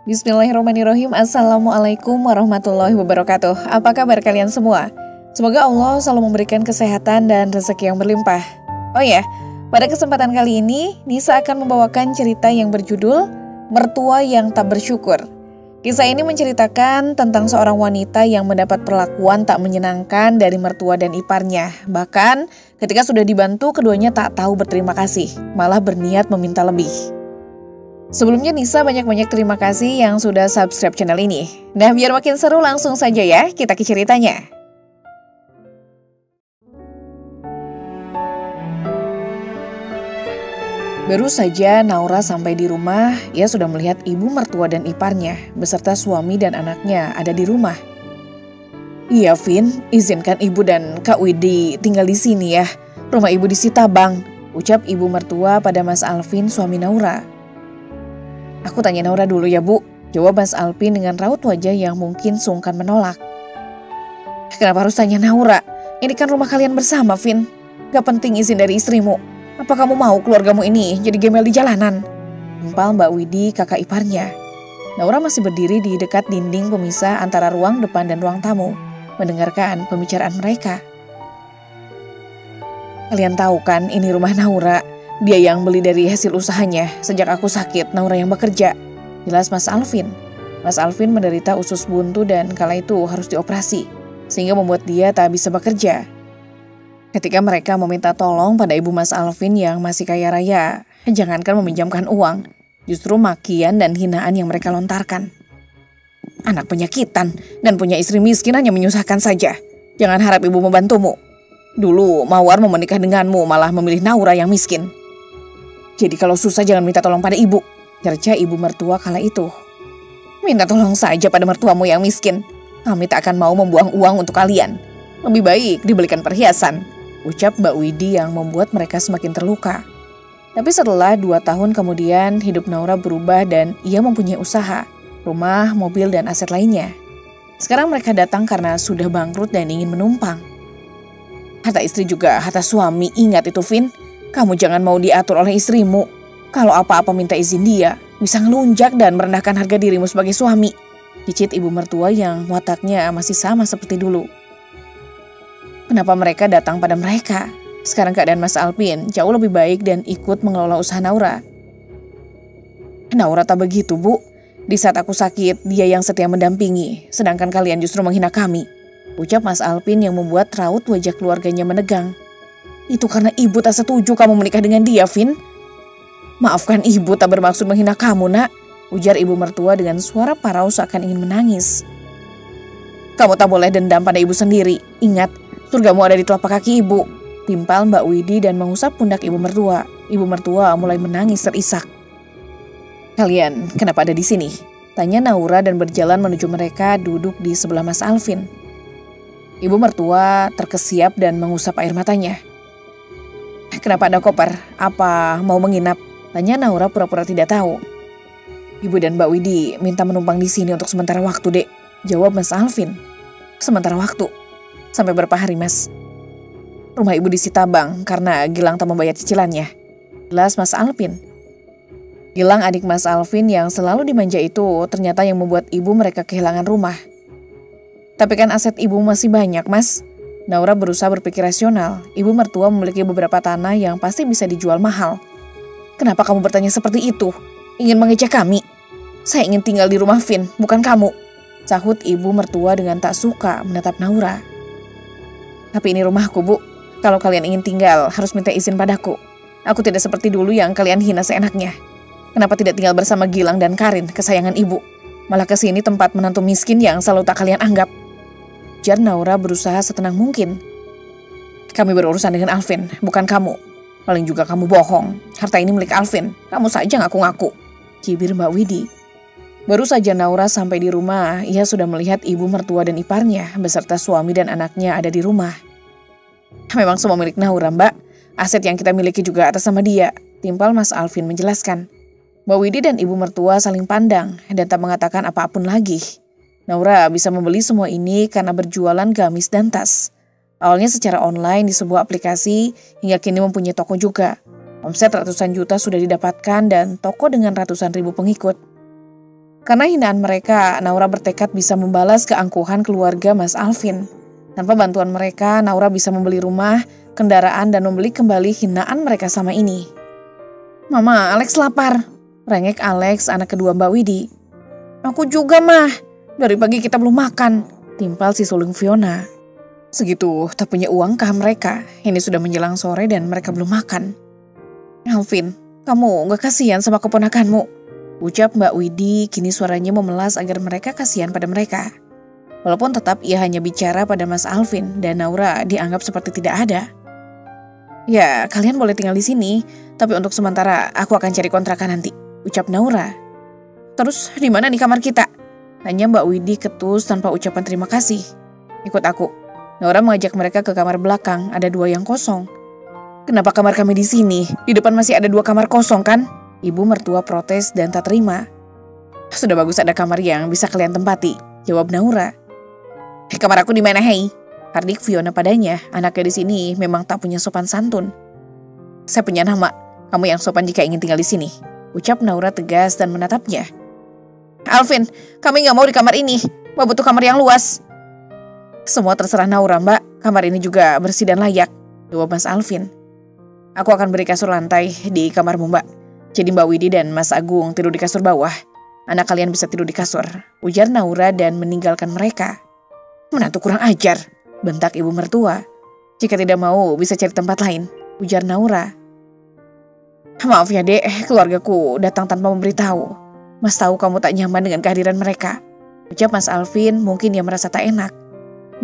Bismillahirrahmanirrahim. Assalamualaikum warahmatullahi wabarakatuh. Apa kabar kalian semua? Semoga Allah selalu memberikan kesehatan dan rezeki yang berlimpah. Oh ya, pada kesempatan kali ini Nisa akan membawakan cerita yang berjudul Mertua yang Tak Bersyukur. Kisah ini menceritakan tentang seorang wanita yang mendapat perlakuan tak menyenangkan dari mertua dan iparnya. Bahkan ketika sudah dibantu, keduanya tak tahu berterima kasih, malah berniat meminta lebih. Sebelumnya Nisa banyak-banyak terima kasih yang sudah subscribe channel ini. Nah, biar makin seru langsung saja ya kita ke ceritanya. Baru saja Naura sampai di rumah, ia sudah melihat ibu mertua dan iparnya beserta suami dan anaknya ada di rumah. Iya Vin, izinkan ibu dan Kak Widi tinggal di sini ya. Rumah ibu di Sitabang, ucap ibu mertua pada Mas Alvin suami Naura. Aku tanya Naura dulu ya Bu, jawab Mas Alvin dengan raut wajah yang mungkin sungkan menolak. Kenapa harus tanya Naura? Ini kan rumah kalian bersama Vin. Gak penting izin dari istrimu. Apa kamu mau keluargamu ini jadi gembel di jalanan? Gempal Mbak Widi kakak iparnya. Naura masih berdiri di dekat dinding pemisah antara ruang depan dan ruang tamu, mendengarkan pembicaraan mereka. Kalian tahu kan ini rumah Naura? Dia yang beli dari hasil usahanya. Sejak aku sakit, Naura yang bekerja. Jelas Mas Alvin. Mas Alvin menderita usus buntu dan kala itu harus dioperasi, sehingga membuat dia tak bisa bekerja. Ketika mereka meminta tolong pada ibu Mas Alvin yang masih kaya raya, jangankan meminjamkan uang, justru makian dan hinaan yang mereka lontarkan. Anak penyakitan dan punya istri miskin hanya menyusahkan saja. Jangan harap ibu membantumu. Dulu Mawar mau menikah denganmu, malah memilih Naura yang miskin. Jadi kalau susah jangan minta tolong pada ibu, cerca ibu mertua kala itu. Minta tolong saja pada mertuamu yang miskin. Kami tak akan mau membuang uang untuk kalian. Lebih baik dibelikan perhiasan, ucap Mbak Widi yang membuat mereka semakin terluka. Tapi setelah 2 tahun kemudian, hidup Naura berubah dan ia mempunyai usaha, rumah, mobil, dan aset lainnya. Sekarang mereka datang karena sudah bangkrut dan ingin menumpang. Harta istri juga harta suami, ingat itu Vin. Kamu jangan mau diatur oleh istrimu. Kalau apa-apa minta izin dia, bisa ngelunjak dan merendahkan harga dirimu sebagai suami. Cicit ibu mertua yang wataknya masih sama seperti dulu. Kenapa mereka datang pada mereka? Sekarang keadaan Mas Alvin jauh lebih baik dan ikut mengelola usaha Naura. Naura tak begitu Bu. Di saat aku sakit, dia yang setia mendampingi. Sedangkan kalian justru menghina kami, ucap Mas Alvin yang membuat raut wajah keluarganya menegang. Itu karena ibu tak setuju kamu menikah dengan dia, Vin. Maafkan ibu tak bermaksud menghina kamu, nak, ujar ibu mertua dengan suara parau seakan ingin menangis. Kamu tak boleh dendam pada ibu sendiri. Ingat, surgamu ada di telapak kaki ibu, timpal Mbak Widi dan mengusap pundak ibu mertua. Ibu mertua mulai menangis terisak. Kalian kenapa ada di sini? Tanya Naura dan berjalan menuju mereka duduk di sebelah Mas Alvin. Ibu mertua terkesiap dan mengusap air matanya. Kenapa ada koper? Apa mau menginap? Tanya Naura pura-pura tidak tahu. Ibu dan Mbak Widi minta menumpang di sini untuk sementara waktu, Dek, jawab Mas Alvin. Sementara waktu? Sampai berapa hari, Mas? Rumah ibu di Sitabang karena Gilang tak membayar cicilannya, jelas Mas Alvin. Gilang adik Mas Alvin yang selalu dimanja itu ternyata yang membuat ibu mereka kehilangan rumah. Tapi kan aset ibu masih banyak, Mas. Naura berusaha berpikir rasional. Ibu mertua memiliki beberapa tanah yang pasti bisa dijual mahal. Kenapa kamu bertanya seperti itu? Ingin mengejek kami? Saya ingin tinggal di rumah Vin, bukan kamu, sahut ibu mertua dengan tak suka menatap Naura. Tapi ini rumahku, Bu. Kalau kalian ingin tinggal, harus minta izin padaku. Aku tidak seperti dulu yang kalian hina seenaknya. Kenapa tidak tinggal bersama Gilang dan Karin, kesayangan ibu? Malah ke sini tempat menantu miskin yang selalu tak kalian anggap. Ujar Naura berusaha setenang mungkin. Kami berurusan dengan Alvin, bukan kamu. Paling juga kamu bohong. Harta ini milik Alvin. Kamu saja ngaku-ngaku, cibir Mbak Widi. Baru saja Naura sampai di rumah, ia sudah melihat ibu mertua dan iparnya beserta suami dan anaknya ada di rumah. Memang semua milik Naura, Mbak. Aset yang kita miliki juga atas nama dia, timpal Mas Alvin menjelaskan. Mbak Widi dan ibu mertua saling pandang dan tak mengatakan apapun lagi. Naura bisa membeli semua ini karena berjualan gamis dan tas. Awalnya secara online di sebuah aplikasi, hingga kini mempunyai toko juga. Omset ratusan juta sudah didapatkan dan toko dengan ratusan ribu pengikut. Karena hinaan mereka, Naura bertekad bisa membalas keangkuhan keluarga Mas Alvin. Tanpa bantuan mereka, Naura bisa membeli rumah, kendaraan, dan membeli kembali hinaan mereka sama ini. "Mama, Alex lapar," rengek Alex, anak kedua Mbak Widi. "Aku juga, Mah. Dari pagi kita belum makan," timpal si sulung Fiona. Segitu tak punya uang kah mereka? Ini sudah menjelang sore dan mereka belum makan. "Alvin, kamu gak kasihan sama keponakanmu?" ucap Mbak Widi, kini suaranya memelas agar mereka kasihan pada mereka. Walaupun tetap ia hanya bicara pada Mas Alvin dan Naura dianggap seperti tidak ada. "Ya, kalian boleh tinggal di sini, tapi untuk sementara aku akan cari kontrakan nanti," ucap Naura. "Terus di mana nih kamar kita?" tanya Mbak Widi ketus tanpa ucapan terima kasih. "Ikut aku." Naura mengajak mereka ke kamar belakang, ada 2 yang kosong. "Kenapa kamar kami di sini? Di depan masih ada 2 kamar kosong kan?" Ibu mertua protes dan tak terima. "Sudah bagus ada kamar yang bisa kalian tempati," jawab Naura. "Kamar aku di mana, hei?" hardik Fiona padanya. Anaknya di sini memang tak punya sopan santun. "Saya punya nama. Kamu yang sopan jika ingin tinggal di sini," ucap Naura tegas dan menatapnya. "Alvin, kami gak mau di kamar ini. Mbak butuh kamar yang luas." "Semua terserah Naura, Mbak. Kamar ini juga bersih dan layak," jawab Mas Alvin. "Aku akan beri kasur lantai di kamarmu, Mbak. Jadi Mbak Widi dan Mas Agung tidur di kasur bawah. Anak kalian bisa tidur di kasur," ujar Naura dan meninggalkan mereka. "Menantu kurang ajar," bentak ibu mertua. "Jika tidak mau bisa cari tempat lain," ujar Naura. "Maaf ya, Dek, keluargaku datang tanpa memberitahu. Mas tahu kamu tak nyaman dengan kehadiran mereka," ucap Mas Alvin. Mungkin dia merasa tak enak.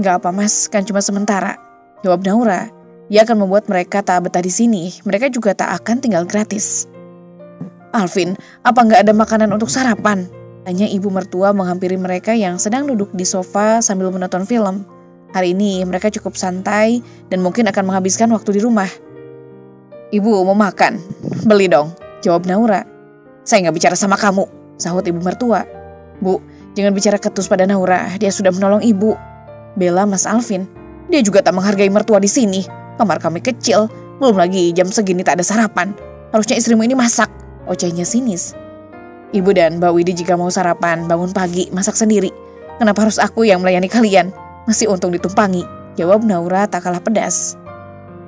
"Gak apa, Mas, kan cuma sementara," jawab Naura. Ia akan membuat mereka tak betah di sini. Mereka juga tak akan tinggal gratis. "Alvin, apa gak ada makanan untuk sarapan?" tanya ibu mertua menghampiri mereka yang sedang duduk di sofa sambil menonton film. Hari ini mereka cukup santai dan mungkin akan menghabiskan waktu di rumah. "Ibu mau makan? Beli dong," jawab Naura. "Saya gak bicara sama kamu," sahut ibu mertua. "Bu, jangan bicara ketus pada Naura. Dia sudah menolong ibu," bela Mas Alvin. "Dia juga tak menghargai mertua di sini. Kamar kami kecil, belum lagi jam segini tak ada sarapan. Harusnya istrimu ini masak," ocehnya sinis. "Ibu dan Mbak Widi jika mau sarapan, bangun pagi, masak sendiri. Kenapa harus aku yang melayani kalian? Masih untung ditumpangi," jawab Naura tak kalah pedas.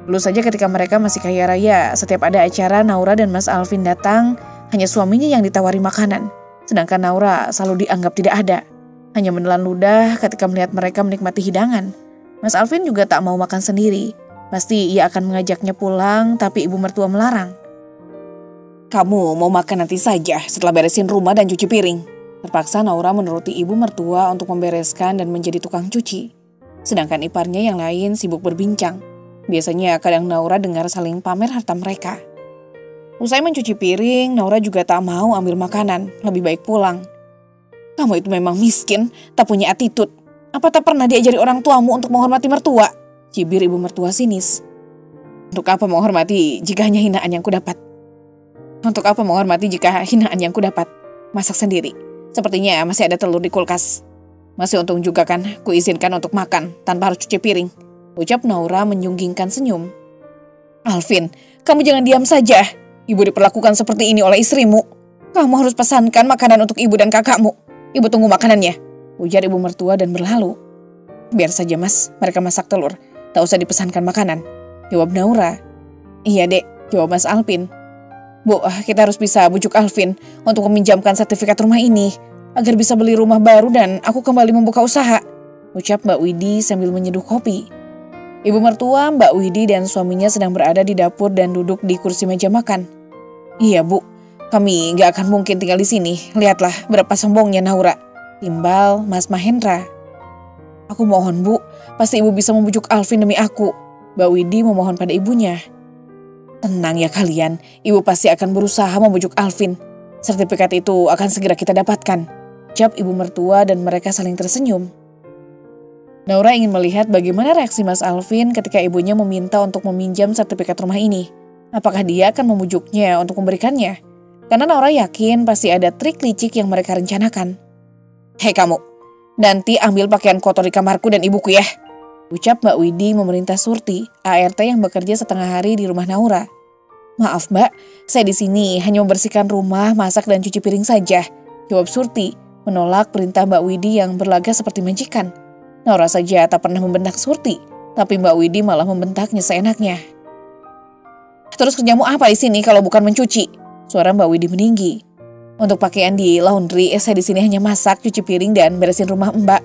Dulu saja ketika mereka masih kaya raya, setiap ada acara Naura dan Mas Alvin datang, hanya suaminya yang ditawari makanan. Sedangkan Naura selalu dianggap tidak ada. Hanya menelan ludah ketika melihat mereka menikmati hidangan. Mas Alvin juga tak mau makan sendiri. Pasti ia akan mengajaknya pulang, tapi ibu mertua melarang. "Kamu mau makan nanti saja setelah beresin rumah dan cuci piring." Terpaksa Naura menuruti ibu mertua untuk membereskan dan menjadi tukang cuci. Sedangkan iparnya yang lain sibuk berbincang. Biasanya kadang Naura dengar saling pamer harta mereka. Usai mencuci piring, Naura juga tak mau ambil makanan, lebih baik pulang. "Kamu itu memang miskin, tak punya attitude. Apa tak pernah diajari orang tuamu untuk menghormati mertua?" cibir ibu mertua sinis. "Untuk apa menghormati jika hanya hinaan yang kudapat? Untuk apa menghormati jika hinaan yang kudapat? Masak sendiri. Sepertinya masih ada telur di kulkas. Masih untung juga kan kuizinkan untuk makan tanpa harus cuci piring," ucap Naura menyunggingkan senyum. "Alvin, kamu jangan diam saja. Ibu diperlakukan seperti ini oleh istrimu. Kamu harus pesankan makanan untuk ibu dan kakakmu. Ibu tunggu makanannya," ujar ibu mertua dan berlalu. "Biar saja, Mas, mereka masak telur. Tak usah dipesankan makanan," jawab Naura. "Iya, Dek," jawab Mas Alvin. "Bu, kita harus bisa bujuk Alvin untuk meminjamkan sertifikat rumah ini agar bisa beli rumah baru dan aku kembali membuka usaha," ucap Mbak Widi sambil menyeduh kopi. Ibu mertua, Mbak Widi dan suaminya sedang berada di dapur dan duduk di kursi meja makan. "Iya, Bu, kami gak akan mungkin tinggal di sini. Lihatlah berapa sombongnya Naura," timbal Mas Mahendra. "Aku mohon, Bu, pasti ibu bisa membujuk Alvin demi aku," Mbak Widi memohon pada ibunya. "Tenang ya kalian, ibu pasti akan berusaha membujuk Alvin. Sertifikat itu akan segera kita dapatkan," ucap ibu mertua dan mereka saling tersenyum. Naura ingin melihat bagaimana reaksi Mas Alvin ketika ibunya meminta untuk meminjam sertifikat rumah ini. Apakah dia akan memujuknya untuk memberikannya? Karena Naura yakin pasti ada trik licik yang mereka rencanakan. "Hei kamu, nanti ambil pakaian kotor di kamarku dan ibuku ya," ucap Mbak Widi memerintah Surti, ART yang bekerja setengah hari di rumah Naura. "Maaf Mbak, saya di sini hanya membersihkan rumah, masak dan cuci piring saja. jawab Surti, menolak perintah Mbak Widi yang berlaga seperti majikan. Naura saja tak pernah membentak Surti, tapi Mbak Widi malah membentaknya seenaknya. Terus kerjamu apa di sini kalau bukan mencuci? Suara Mbak Widi meninggi. Untuk pakaian di laundry, saya di sini hanya masak, cuci piring, dan beresin rumah Mbak.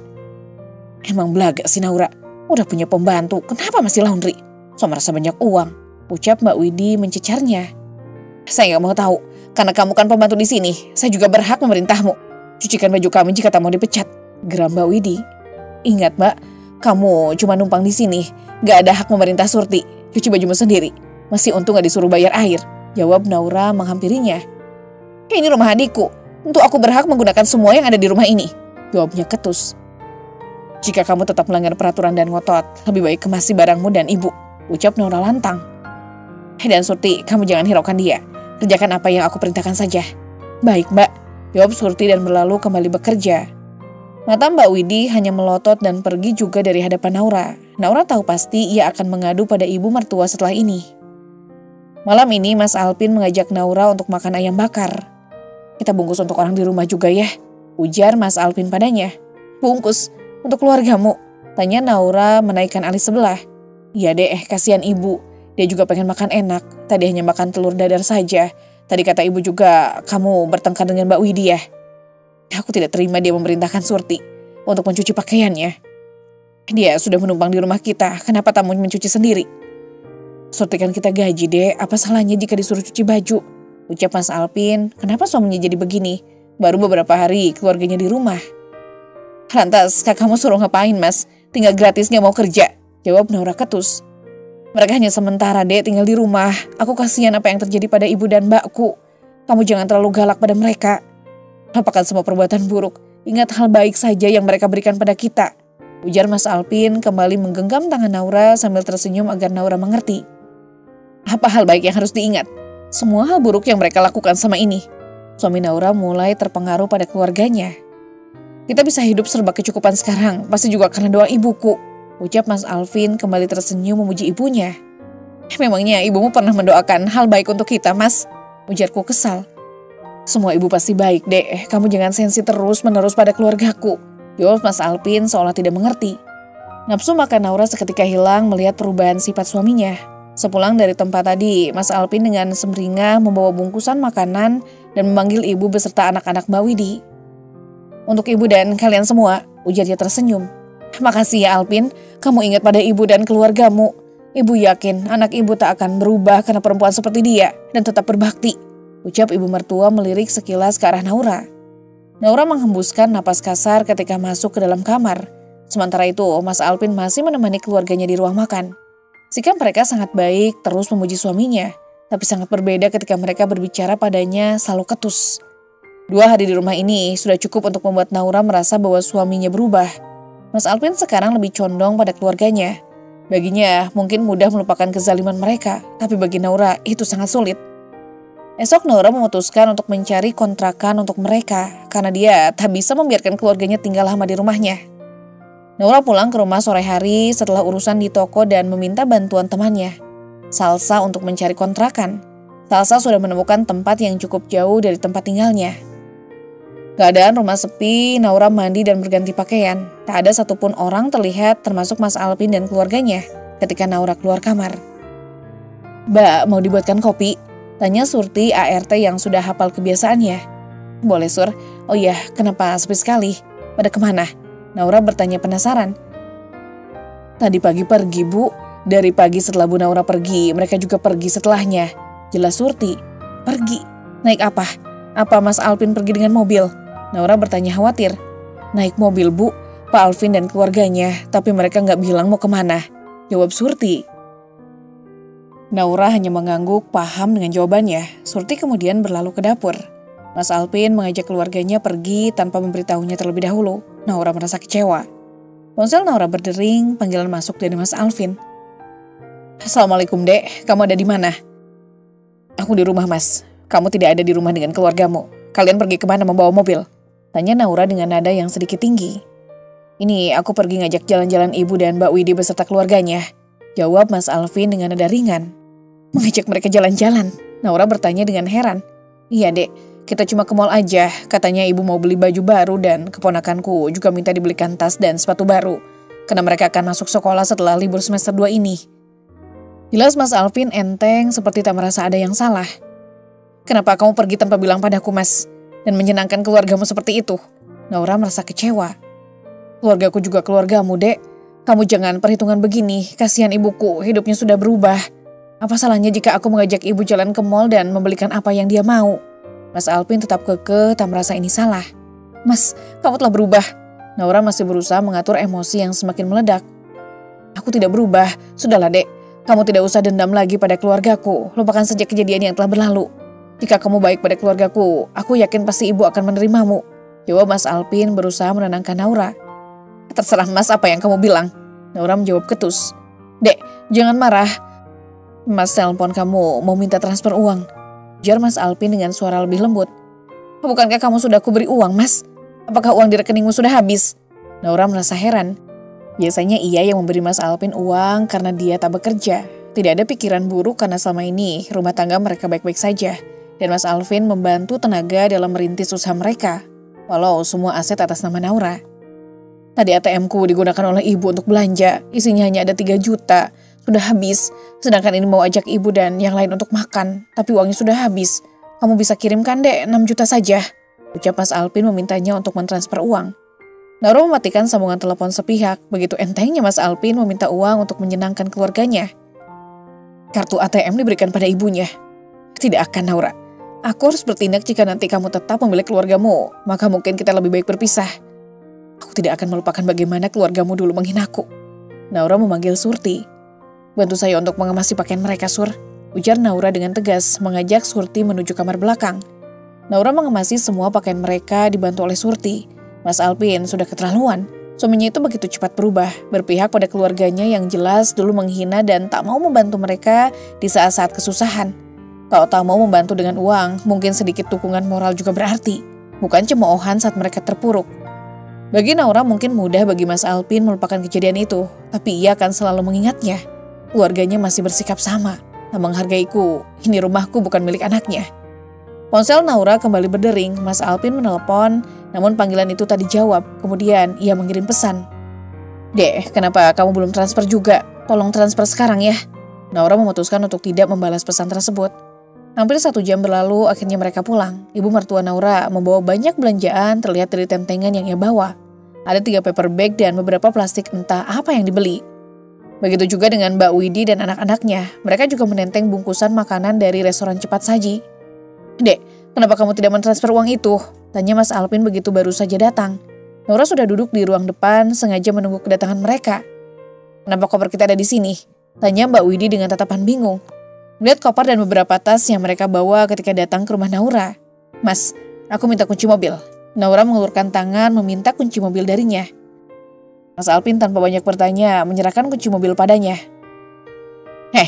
Emang belaga sih Naura, udah punya pembantu, kenapa masih laundry? So merasa banyak uang, ucap Mbak Widi mencecarnya. Saya nggak mau tahu, karena kamu kan pembantu di sini, saya juga berhak memerintahmu. Cucikan baju kami jika tak mau dipecat, geram Mbak Widi. Ingat Mbak, kamu cuma numpang di sini, nggak ada hak memerintah Surti. Cuci bajumu sendiri. Masih untung nggak disuruh bayar air, jawab Naura menghampirinya. Ini rumah adikku, tentu aku berhak menggunakan semua yang ada di rumah ini, jawabnya ketus. Jika kamu tetap melanggar peraturan dan ngotot, lebih baik kemasi barangmu dan ibu, ucap Naura lantang. Dan Surti, kamu jangan hiraukan dia. Kerjakan apa yang aku perintahkan saja. Baik Mbak, jawab Surti dan berlalu kembali bekerja. Mata Mbak Widi hanya melotot dan pergi juga dari hadapan Naura. Naura tahu pasti ia akan mengadu pada ibu mertua setelah ini. Malam ini Mas Alpin mengajak Naura untuk makan ayam bakar. Kita bungkus untuk orang di rumah juga ya, ujar Mas Alpin padanya. Bungkus? Untuk keluargamu? Tanya Naura menaikkan alis sebelah. Iya deh, kasihan ibu. Dia juga pengen makan enak. Tadi hanya makan telur dadar saja. Tadi kata ibu juga kamu bertengkar dengan Mbak Widi ya. Aku tidak terima dia memerintahkan Surti untuk mencuci pakaiannya. Dia sudah menumpang di rumah kita. Kenapa tak mau mencuci sendiri? Surti kan kita gaji deh. Apa salahnya jika disuruh cuci baju? Ucap Mas Alpin. Kenapa suaminya jadi begini? Baru beberapa hari keluarganya di rumah. Lantas kakakmu suruh ngapain Mas? Tinggal gratis gak mau kerja, jawab Naura ketus. Mereka hanya sementara dek tinggal di rumah. Aku kasihan apa yang terjadi pada ibu dan mbakku. Kamu jangan terlalu galak pada mereka. Lupakan semua perbuatan buruk. Ingat hal baik saja yang mereka berikan pada kita, ujar Mas Alpin kembali menggenggam tangan Naura sambil tersenyum agar Naura mengerti. Apa hal baik yang harus diingat? Semua hal buruk yang mereka lakukan sama ini. Suami Naura mulai terpengaruh pada keluarganya. Kita bisa hidup serba kecukupan sekarang, pasti juga karena doa ibuku, ucap Mas Alvin kembali tersenyum memuji ibunya. Memangnya ibumu pernah mendoakan hal baik untuk kita, Mas? Ujarku kesal. Semua ibu pasti baik, dek. Kamu jangan sensi terus-menerus pada keluargaku, jawab Mas Alvin seolah tidak mengerti. Nafsu makan Naura seketika hilang melihat perubahan sifat suaminya. Sepulang dari tempat tadi, Mas Alvin dengan semringah membawa bungkusan makanan dan memanggil ibu beserta anak-anak Mbak Widi. Untuk ibu dan kalian semua, ujarnya tersenyum. Makasih ya Alpin, kamu ingat pada ibu dan keluargamu. Ibu yakin anak ibu tak akan berubah karena perempuan seperti dia dan tetap berbakti, ucap ibu mertua melirik sekilas ke arah Naura. Naura menghembuskan napas kasar ketika masuk ke dalam kamar. Sementara itu, Mas Alpin masih menemani keluarganya di ruang makan. Sikap mereka sangat baik, terus memuji suaminya, tapi sangat berbeda ketika mereka berbicara padanya selalu ketus. 2 hari di rumah ini sudah cukup untuk membuat Naura merasa bahwa suaminya berubah. Mas Alpin sekarang lebih condong pada keluarganya. Baginya mungkin mudah melupakan kezaliman mereka, tapi bagi Naura itu sangat sulit. Esok Naura memutuskan untuk mencari kontrakan untuk mereka karena dia tak bisa membiarkan keluarganya tinggal lama di rumahnya. Naura pulang ke rumah sore hari setelah urusan di toko dan meminta bantuan temannya, Salsa, untuk mencari kontrakan. Salsa sudah menemukan tempat yang cukup jauh dari tempat tinggalnya. Keadaan rumah sepi, Naura mandi dan berganti pakaian. Tak ada satupun orang terlihat termasuk Mas Alpin dan keluarganya ketika Naura keluar kamar. Mbak, mau dibuatkan kopi? Tanya Surti ART yang sudah hafal kebiasaannya. Boleh Sur. Oh iya, kenapa sepi sekali? Pada kemana? Naura bertanya penasaran. Tadi pagi pergi Bu. Dari pagi setelah Bu Naura pergi, mereka juga pergi setelahnya, jelas Surti. Pergi? Naik apa? Apa Mas Alpin pergi dengan mobil? Naura bertanya khawatir. Naik mobil Bu, Pak Alvin dan keluarganya, tapi mereka nggak bilang mau kemana, jawab Surti. Naura hanya mengangguk paham dengan jawabannya. Surti kemudian berlalu ke dapur. Mas Alpin mengajak keluarganya pergi tanpa memberitahunya terlebih dahulu. Naura merasa kecewa. Ponsel Naura berdering, panggilan masuk dari Mas Alvin. Assalamualaikum Dek, kamu ada di mana? Aku di rumah Mas. Kamu tidak ada di rumah dengan keluargamu. Kalian pergi kemana membawa mobil? Tanya Naura dengan nada yang sedikit tinggi. Ini aku pergi ngajak jalan-jalan ibu dan Mbak Widi beserta keluarganya, jawab Mas Alvin dengan nada ringan. Mengajak mereka jalan-jalan? Naura bertanya dengan heran. Iya Dek, Kita cuma ke mall aja, katanya ibu mau beli baju baru dan keponakanku juga minta dibelikan tas dan sepatu baru. Karena mereka akan masuk sekolah setelah libur semester 2 ini. Jelas Mas Alvin enteng seperti tak merasa ada yang salah. Kenapa kamu pergi tanpa bilang padaku, Mas? Dan menyenangkan keluargamu seperti itu? Naura merasa kecewa. Keluargaku juga keluargamu, Dek. Kamu jangan perhitungan begini, kasihan ibuku, hidupnya sudah berubah. Apa salahnya jika aku mengajak ibu jalan ke mall dan membelikan apa yang dia mau? Mas Alvin tetap kekeh, tak merasa ini salah. Mas, kamu telah berubah. Naura masih berusaha mengatur emosi yang semakin meledak. Aku tidak berubah, sudahlah Dek. Kamu tidak usah dendam lagi pada keluargaku, lupakan saja kejadian yang telah berlalu. Jika kamu baik pada keluargaku, aku yakin pasti ibu akan menerimamu. Jawab Mas Alvin berusaha menenangkan Naura. Terserah Mas apa yang kamu bilang. Naura menjawab ketus. Dek, jangan marah. Mas telepon kamu mau minta transfer uang. Ujar Mas Alvin dengan suara lebih lembut. Bukankah kamu sudah kuberi uang, Mas? Apakah uang di rekeningmu sudah habis? Naura merasa heran. Biasanya ia yang memberi Mas Alvin uang karena dia tak bekerja. Tidak ada pikiran buruk karena selama ini rumah tangga mereka baik-baik saja. Dan Mas Alvin membantu tenaga dalam merintis usaha mereka. Walau semua aset atas nama Naura. Tadi ATM-ku digunakan oleh ibu untuk belanja. Isinya hanya ada 3 juta. Sudah habis. Sedangkan ini mau ajak ibu dan yang lain untuk makan. Tapi uangnya sudah habis. Kamu bisa kirimkan dek 6 juta saja. Ucap Mas Alvin memintanya untuk mentransfer uang. Naura mematikan sambungan telepon sepihak. Begitu entengnya Mas Alvin meminta uang untuk menyenangkan keluarganya. Kartu ATM diberikan pada ibunya. Tidak akan Naura. Aku harus bertindak jika nanti kamu tetap memilih keluargamu. Maka mungkin kita lebih baik berpisah. Aku tidak akan melupakan bagaimana keluargamu dulu menghinaku. Naura memanggil Surti. Bantu saya untuk mengemasi pakaian mereka, Sur. Ujar Naura dengan tegas, mengajak Surti menuju kamar belakang. Naura mengemasi semua pakaian mereka dibantu oleh Surti. Mas Alvin sudah keterlaluan. Suaminya itu begitu cepat berubah, berpihak pada keluarganya yang jelas dulu menghina dan tak mau membantu mereka di saat-saat kesusahan. Kalau tak mau membantu dengan uang, mungkin sedikit dukungan moral juga berarti. Bukan cemoohan saat mereka terpuruk. Bagi Naura mungkin mudah bagi Mas Alvin melupakan kejadian itu, tapi ia akan selalu mengingatnya. Keluarganya masih bersikap sama, tak menghargaiku, ini rumahku bukan milik anaknya. Ponsel Naura kembali berdering, Mas Alvin menelpon, namun panggilan itu tak dijawab, kemudian ia mengirim pesan. Dek, kenapa kamu belum transfer juga? Tolong transfer sekarang ya. Naura memutuskan untuk tidak membalas pesan tersebut. Hampir 1 jam berlalu, akhirnya mereka pulang. Ibu mertua Naura membawa banyak belanjaan terlihat dari tentengan yang ia bawa. Ada 3 paper bag dan beberapa plastik entah apa yang dibeli. Begitu juga dengan Mbak Widi dan anak-anaknya. Mereka juga menenteng bungkusan makanan dari restoran cepat saji. Dek, kenapa kamu tidak mentransfer uang itu? Tanya Mas Alvin begitu baru saja datang. Naura sudah duduk di ruang depan, sengaja menunggu kedatangan mereka. Kenapa koper kita ada di sini? Tanya Mbak Widi dengan tatapan bingung. Melihat koper dan beberapa tas yang mereka bawa ketika datang ke rumah Naura. Mas, aku minta kunci mobil. Naura mengulurkan tangan meminta kunci mobil darinya. Mas Alvin tanpa banyak bertanya menyerahkan kunci mobil padanya.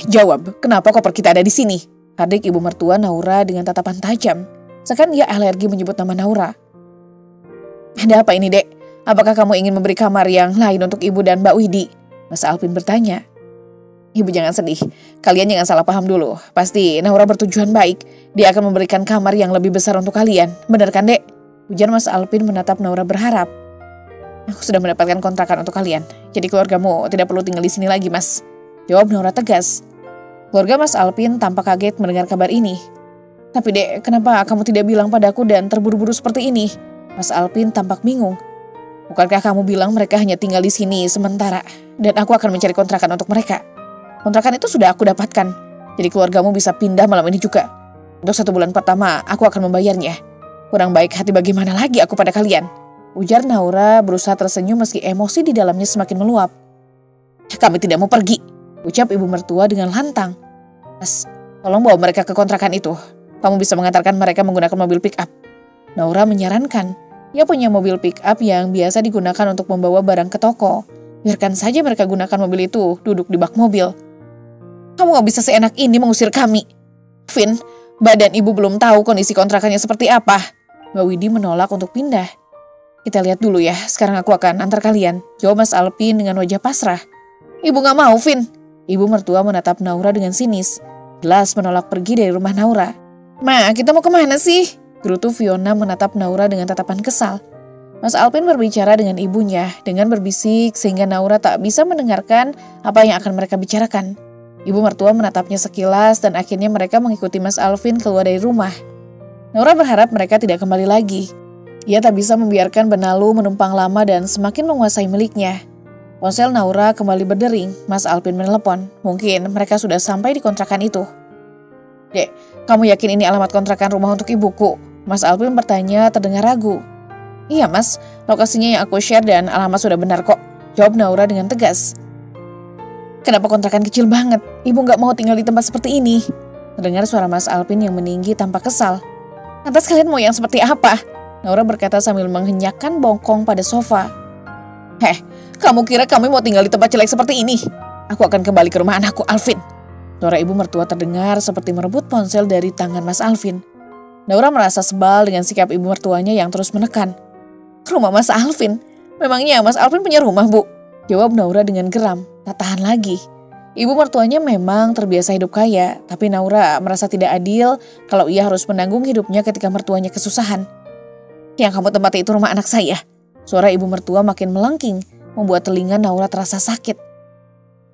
Jawab, kenapa koper kita ada di sini? Hardik ibu mertua Naura dengan tatapan tajam. Seakan ia alergi menyebut nama Naura. Ada apa ini, Dek? Apakah kamu ingin memberi kamar yang lain untuk ibu dan Mbak Widi? Mas Alvin bertanya. Ibu jangan sedih, kalian jangan salah paham dulu. Pasti Naura bertujuan baik. Dia akan memberikan kamar yang lebih besar untuk kalian. Benar kan, Dek? Ujar Mas Alvin menatap Naura berharap. Aku sudah mendapatkan kontrakan untuk kalian. Jadi keluargamu tidak perlu tinggal di sini lagi, Mas. Jawab Naura tegas. Keluarga Mas Alvin tampak kaget mendengar kabar ini. Tapi Dek, kenapa kamu tidak bilang padaku dan terburu-buru seperti ini? Mas Alvin tampak bingung. Bukankah kamu bilang mereka hanya tinggal di sini sementara dan aku akan mencari kontrakan untuk mereka? Kontrakan itu sudah aku dapatkan. Jadi keluargamu bisa pindah malam ini juga. Untuk 1 bulan pertama, aku akan membayarnya. Kurang baik hati bagaimana lagi aku pada kalian? Ujar Naura berusaha tersenyum meski emosi di dalamnya semakin meluap. Kami tidak mau pergi, ucap ibu mertua dengan lantang. Mas, tolong bawa mereka ke kontrakan itu. Kamu bisa mengantarkan mereka menggunakan mobil pick up. Naura menyarankan. Ia punya mobil pick up yang biasa digunakan untuk membawa barang ke toko. Biarkan saja mereka gunakan mobil itu duduk di bak mobil. Kamu gak bisa seenak ini mengusir kami. Vin, badan ibu belum tahu kondisi kontrakannya seperti apa. Mbak Widi menolak untuk pindah. Kita lihat dulu ya, sekarang aku akan antar kalian. Jawab Mas Alvin dengan wajah pasrah. Ibu gak mau, Vin. Ibu mertua menatap Naura dengan sinis. Jelas menolak pergi dari rumah Naura. Ma, kita mau kemana sih? Gerutu Fiona menatap Naura dengan tatapan kesal. Mas Alvin berbicara dengan ibunya dengan berbisik sehingga Naura tak bisa mendengarkan apa yang akan mereka bicarakan. Ibu mertua menatapnya sekilas dan akhirnya mereka mengikuti Mas Alvin keluar dari rumah. Naura berharap mereka tidak kembali lagi. Ia tak bisa membiarkan Benalu menumpang lama dan semakin menguasai miliknya. Ponsel Naura kembali berdering. Mas Alvin menelepon. Mungkin mereka sudah sampai di kontrakan itu. "Dek, kamu yakin ini alamat kontrakan rumah untuk ibuku?" Mas Alvin bertanya terdengar ragu. "Iya mas, lokasinya yang aku share dan alamat sudah benar kok," jawab Naura dengan tegas. "Kenapa kontrakan kecil banget? Ibu gak mau tinggal di tempat seperti ini?" Terdengar suara Mas Alvin yang meninggi tanpa kesal. "Lantas kalian mau yang seperti apa?" Naura berkata sambil menghenyakkan bongkong pada sofa. Kamu kira kami mau tinggal di tempat jelek seperti ini? Aku akan kembali ke rumah anakku, Alvin." Suara ibu mertua terdengar seperti merebut ponsel dari tangan Mas Alvin. Naura merasa sebal dengan sikap ibu mertuanya yang terus menekan. "Rumah Mas Alvin? Memangnya Mas Alvin punya rumah, Bu?" jawab Naura dengan geram. Tak tahan lagi. Ibu mertuanya memang terbiasa hidup kaya, tapi Naura merasa tidak adil kalau ia harus menanggung hidupnya ketika mertuanya kesusahan. "Yang kamu tempati itu rumah anak saya." Suara ibu mertua makin melengking, membuat telinga Naura terasa sakit.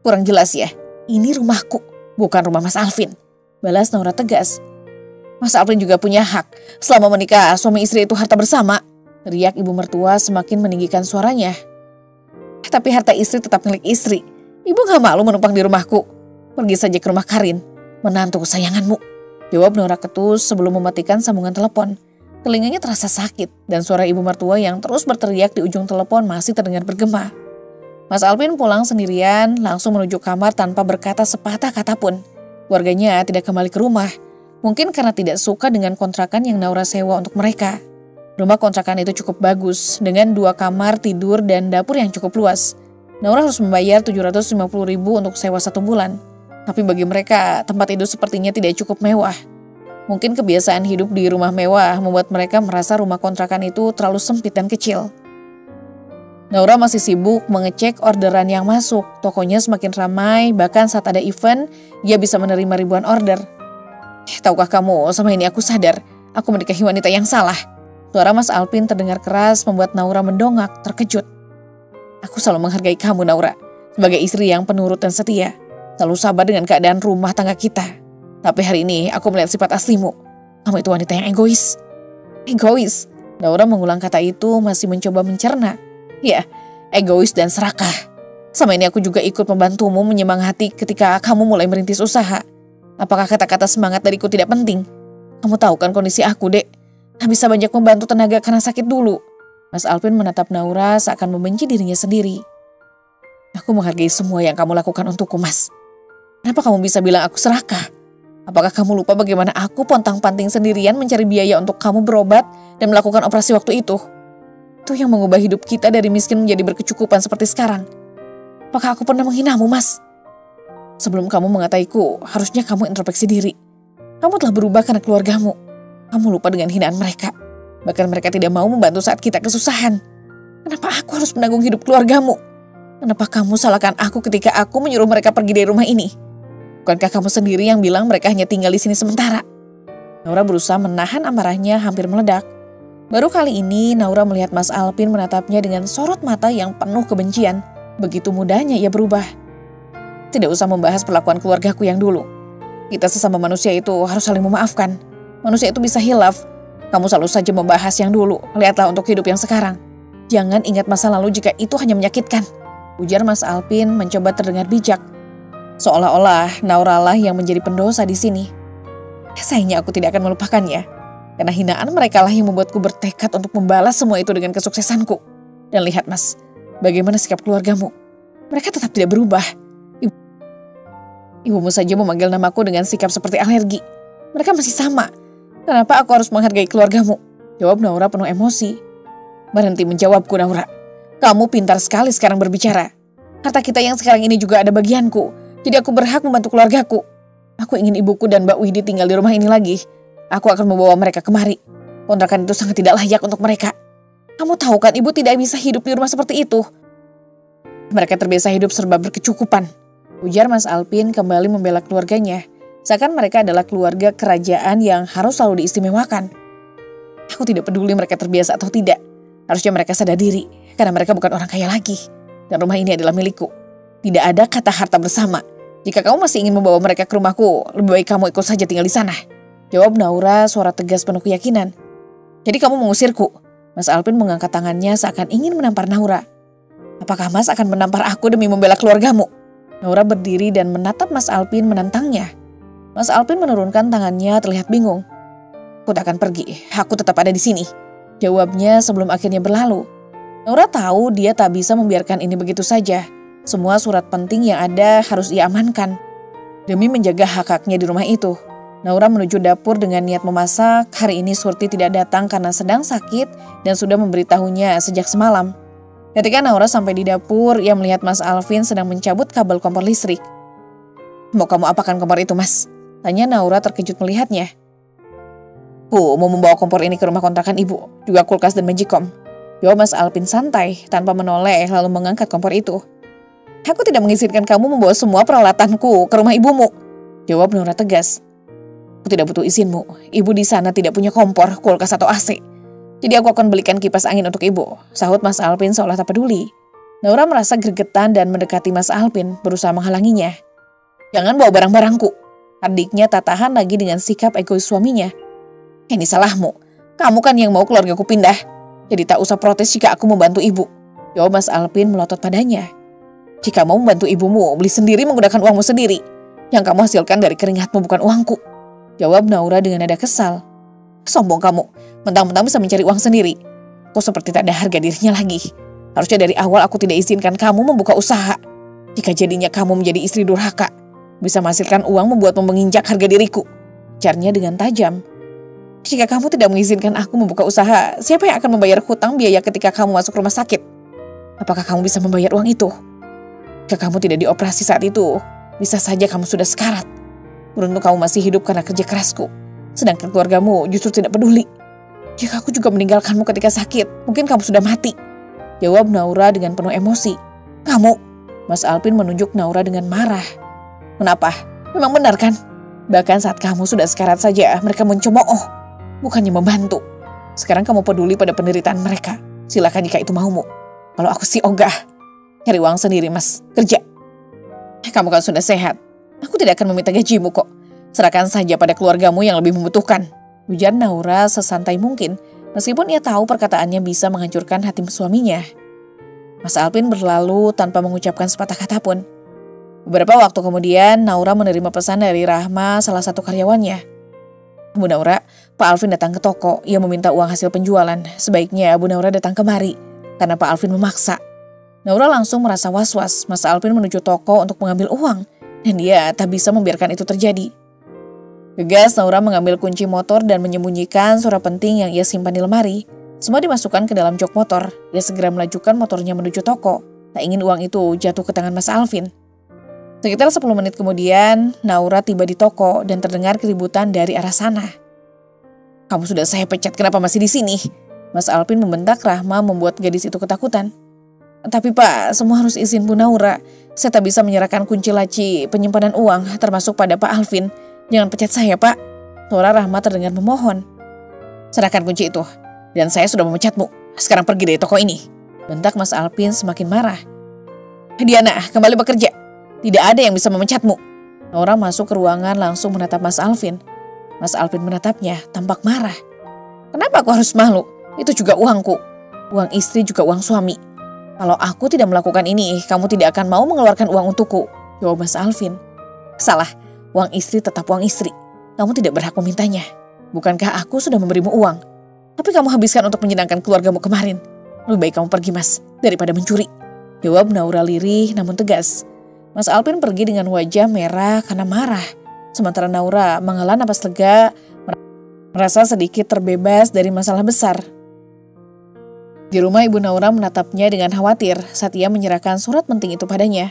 "Kurang jelas ya, ini rumahku, bukan rumah Mas Alvin," balas Naura tegas. "Mas Alvin juga punya hak, selama menikah suami istri itu harta bersama," teriak ibu mertua semakin meninggikan suaranya. "Tapi harta istri tetap milik istri. Ibu gak malu menumpang di rumahku? Pergi saja ke rumah Karin, menantu kesayanganmu," jawab Naura ketus sebelum mematikan sambungan telepon. Telinganya terasa sakit dan suara ibu mertua yang terus berteriak di ujung telepon masih terdengar bergema. Mas Alvin pulang sendirian langsung menuju kamar tanpa berkata sepatah kata pun. Keluarganya tidak kembali ke rumah, mungkin karena tidak suka dengan kontrakan yang Naura sewa untuk mereka. Rumah kontrakan itu cukup bagus, dengan 2 kamar tidur dan dapur yang cukup luas. Naura harus membayar 750.000 untuk sewa 1 bulan. Tapi bagi mereka, tempat itu sepertinya tidak cukup mewah. Mungkin kebiasaan hidup di rumah mewah membuat mereka merasa rumah kontrakan itu terlalu sempit dan kecil. Naura masih sibuk mengecek orderan yang masuk. Tokonya semakin ramai, bahkan saat ada event, ia bisa menerima ribuan order. "Tahukah kamu, sama ini aku sadar, aku menikahi wanita yang salah." Suara Mas Alvin terdengar keras membuat Naura mendongak, terkejut. "Aku selalu menghargai kamu, Naura, sebagai istri yang penurut dan setia. Selalu sabar dengan keadaan rumah tangga kita. Tapi hari ini aku melihat sifat aslimu. Kamu itu wanita yang egois." "Egois?" Naura mengulang kata itu masih mencoba mencerna. "Ya, egois dan serakah. Sama ini aku juga ikut membantumu menyemangati ketika kamu mulai merintis usaha. Apakah kata-kata semangat dariku tidak penting? Kamu tahu kan kondisi aku, Dek. Tak bisa banyak membantu tenaga karena sakit dulu." Mas Alvin menatap Naura seakan membenci dirinya sendiri. "Aku menghargai semua yang kamu lakukan untukku, Mas. Kenapa kamu bisa bilang aku serakah? Apakah kamu lupa bagaimana aku pontang-panting sendirian mencari biaya untuk kamu berobat dan melakukan operasi waktu itu? Itu yang mengubah hidup kita dari miskin menjadi berkecukupan seperti sekarang. Apakah aku pernah menghinamu, Mas? Sebelum kamu mengataiku, harusnya kamu introspeksi diri. Kamu telah berubah karena keluargamu. Kamu lupa dengan hinaan mereka. Bahkan mereka tidak mau membantu saat kita kesusahan. Kenapa aku harus menanggung hidup keluargamu? Kenapa kamu salahkan aku ketika aku menyuruh mereka pergi dari rumah ini? Bukankah kamu sendiri yang bilang mereka hanya tinggal di sini sementara?" Naura berusaha menahan amarahnya hampir meledak. Baru kali ini Naura melihat Mas Alvin menatapnya dengan sorot mata yang penuh kebencian. Begitu mudahnya ia berubah. "Tidak usah membahas perlakuan keluargaku yang dulu. Kita sesama manusia itu harus saling memaafkan. Manusia itu bisa hilaf. Kamu selalu saja membahas yang dulu. Lihatlah untuk hidup yang sekarang. Jangan ingat masa lalu jika itu hanya menyakitkan," ujar Mas Alvin mencoba terdengar bijak. Seolah-olah Naura lah yang menjadi pendosa di sini. Sayangnya aku tidak akan melupakannya. Karena hinaan mereka lah yang membuatku bertekad untuk membalas semua itu dengan kesuksesanku. Dan lihat Mas, bagaimana sikap keluargamu. Mereka tetap tidak berubah. Ibumu saja memanggil namaku dengan sikap seperti alergi. Mereka masih sama. Kenapa aku harus menghargai keluargamu? Jawab Naura penuh emosi. Berhenti menjawabku, Naura. Kamu pintar sekali sekarang berbicara. Harta kita yang sekarang ini juga ada bagianku. Jadi aku berhak membantu keluargaku. Aku ingin ibuku dan Mbak Widi tinggal di rumah ini lagi. Aku akan membawa mereka kemari. Kontrakan itu sangat tidak layak untuk mereka. Kamu tahu kan ibu tidak bisa hidup di rumah seperti itu. Mereka terbiasa hidup serba berkecukupan. Ujar Mas Alvin kembali membela keluarganya. Seakan mereka adalah keluarga kerajaan yang harus selalu diistimewakan. Aku tidak peduli mereka terbiasa atau tidak. Harusnya mereka sadar diri, karena mereka bukan orang kaya lagi. Dan rumah ini adalah milikku. Tidak ada kata harta bersama. Jika kamu masih ingin membawa mereka ke rumahku, lebih baik kamu ikut saja tinggal di sana. Jawab Naura, suara tegas penuh keyakinan. Jadi kamu mengusirku? Mas Alvin mengangkat tangannya seakan ingin menampar Naura. Apakah Mas akan menampar aku demi membela keluargamu? Naura berdiri dan menatap Mas Alvin menantangnya. Mas Alvin menurunkan tangannya terlihat bingung. Aku tak akan pergi, aku tetap ada di sini. Jawabnya sebelum akhirnya berlalu. Naura tahu dia tak bisa membiarkan ini begitu saja. Semua surat penting yang ada harus ia amankan. Demi menjaga hak-haknya di rumah itu. Naura menuju dapur dengan niat memasak. Hari ini Surti tidak datang karena sedang sakit dan sudah memberitahunya sejak semalam. Ketika Naura sampai di dapur, ia melihat Mas Alvin sedang mencabut kabel kompor listrik. Mau kamu apakan kompor itu, Mas? Tanya Naura terkejut melihatnya. Aku mau membawa kompor ini ke rumah kontrakan ibu, juga kulkas dan magicom. Jawab Mas Alvin santai, tanpa menoleh lalu mengangkat kompor itu. Aku tidak mengizinkan kamu membawa semua peralatanku ke rumah ibumu. Jawab Naura tegas. Aku tidak butuh izinmu, ibu di sana tidak punya kompor, kulkas atau AC. Jadi aku akan belikan kipas angin untuk ibu, sahut Mas Alvin seolah tak peduli. Naura merasa gregetan dan mendekati Mas Alvin, berusaha menghalanginya. Jangan bawa barang-barangku. Adiknya tak tahan lagi dengan sikap egois suaminya. Ini salahmu. Kamu kan yang mau keluargaku pindah. Jadi tak usah protes jika aku membantu ibu. Jawab Mas Alvin melotot padanya. Jika mau membantu ibumu, beli sendiri menggunakan uangmu sendiri. Yang kamu hasilkan dari keringatmu bukan uangku. Jawab Naura dengan nada kesal. Sombong kamu. Mentang-mentang bisa mencari uang sendiri. Kok seperti tak ada harga dirinya lagi. Harusnya dari awal aku tidak izinkan kamu membuka usaha. Jika jadinya kamu menjadi istri durhaka, bisa menghasilkan uang membuatmu menginjak harga diriku. Ujarnya dengan tajam. Jika kamu tidak mengizinkan aku membuka usaha, siapa yang akan membayar hutang biaya ketika kamu masuk rumah sakit? Apakah kamu bisa membayar uang itu? Jika kamu tidak dioperasi saat itu, bisa saja kamu sudah sekarat. Beruntung kamu masih hidup karena kerja kerasku. Sedangkan keluargamu justru tidak peduli. Jika aku juga meninggalkanmu ketika sakit, mungkin kamu sudah mati. Jawab Naura dengan penuh emosi. Kamu? Mas Alvin menunjuk Naura dengan marah. Kenapa? Memang benar kan? Bahkan saat kamu sudah sekarat saja, mereka mencemooh. Bukannya membantu. Sekarang kamu peduli pada penderitaan mereka. Silakan jika itu maumu. Kalau aku sih ogah. Cari uang sendiri, Mas. Kerja. Kamu kan sudah sehat. Aku tidak akan meminta gajimu kok. Serahkan saja pada keluargamu yang lebih membutuhkan. Ujar Naura sesantai mungkin. Meskipun ia tahu perkataannya bisa menghancurkan hati suaminya. Mas Alvin berlalu tanpa mengucapkan sepatah kata pun. Beberapa waktu kemudian, Naura menerima pesan dari Rahma, salah satu karyawannya. Bu Naura, Pak Alvin datang ke toko. Ia meminta uang hasil penjualan. Sebaiknya Bu Naura datang kemari, karena Pak Alvin memaksa. Naura langsung merasa was-was. Mas Alvin menuju toko untuk mengambil uang, dan dia tak bisa membiarkan itu terjadi. Gegas, Naura mengambil kunci motor dan menyembunyikan surat penting yang ia simpan di lemari. Semua dimasukkan ke dalam jok motor. Ia segera melajukan motornya menuju toko. Tak ingin uang itu jatuh ke tangan Mas Alvin. Sekitar 10 menit kemudian, Naura tiba di toko dan terdengar keributan dari arah sana. Kamu sudah saya pecat, kenapa masih di sini? Mas Alvin membentak. Rahma membuat gadis itu ketakutan. Tapi Pak, semua harus izin Bu Naura. Saya tak bisa menyerahkan kunci laci penyimpanan uang, termasuk pada Pak Alvin. Jangan pecat saya, Pak. Suara Rahma terdengar memohon. Serahkan kunci itu, dan saya sudah memecatmu. Sekarang pergi dari toko ini. Bentak Mas Alvin semakin marah. Diana, kembali bekerja. Tidak ada yang bisa memecatmu. Naura masuk ke ruangan langsung menatap Mas Alvin. Mas Alvin menatapnya tampak marah. Kenapa aku harus malu? Itu juga uangku. Uang istri juga uang suami. Kalau aku tidak melakukan ini, kamu tidak akan mau mengeluarkan uang untukku. Jawab Mas Alvin. Salah, uang istri tetap uang istri. Kamu tidak berhak memintanya. Bukankah aku sudah memberimu uang? Tapi kamu habiskan untuk menyenangkan keluargamu kemarin. Lebih baik kamu pergi, Mas, daripada mencuri. Jawab Naura lirih namun tegas. Mas Alvin pergi dengan wajah merah karena marah. Sementara Naura menghela napas lega, merasa sedikit terbebas dari masalah besar. Di rumah Ibu Naura menatapnya dengan khawatir saat ia menyerahkan surat penting itu padanya.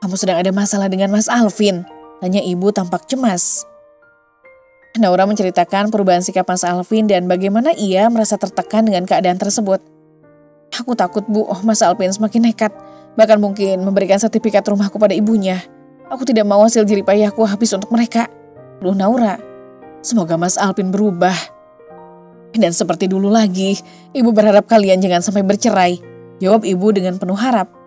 Kamu sedang ada masalah dengan Mas Alvin? Tanya ibu tampak cemas. Naura menceritakan perubahan sikap Mas Alvin dan bagaimana ia merasa tertekan dengan keadaan tersebut. Aku takut Bu, Mas Alvin semakin nekat. Bahkan mungkin memberikan sertifikat rumahku pada ibunya. Aku tidak mau hasil jeripayahku habis untuk mereka. Naura, semoga Mas Alvin berubah. Dan seperti dulu lagi, ibu berharap kalian jangan sampai bercerai, jawab ibu dengan penuh harap.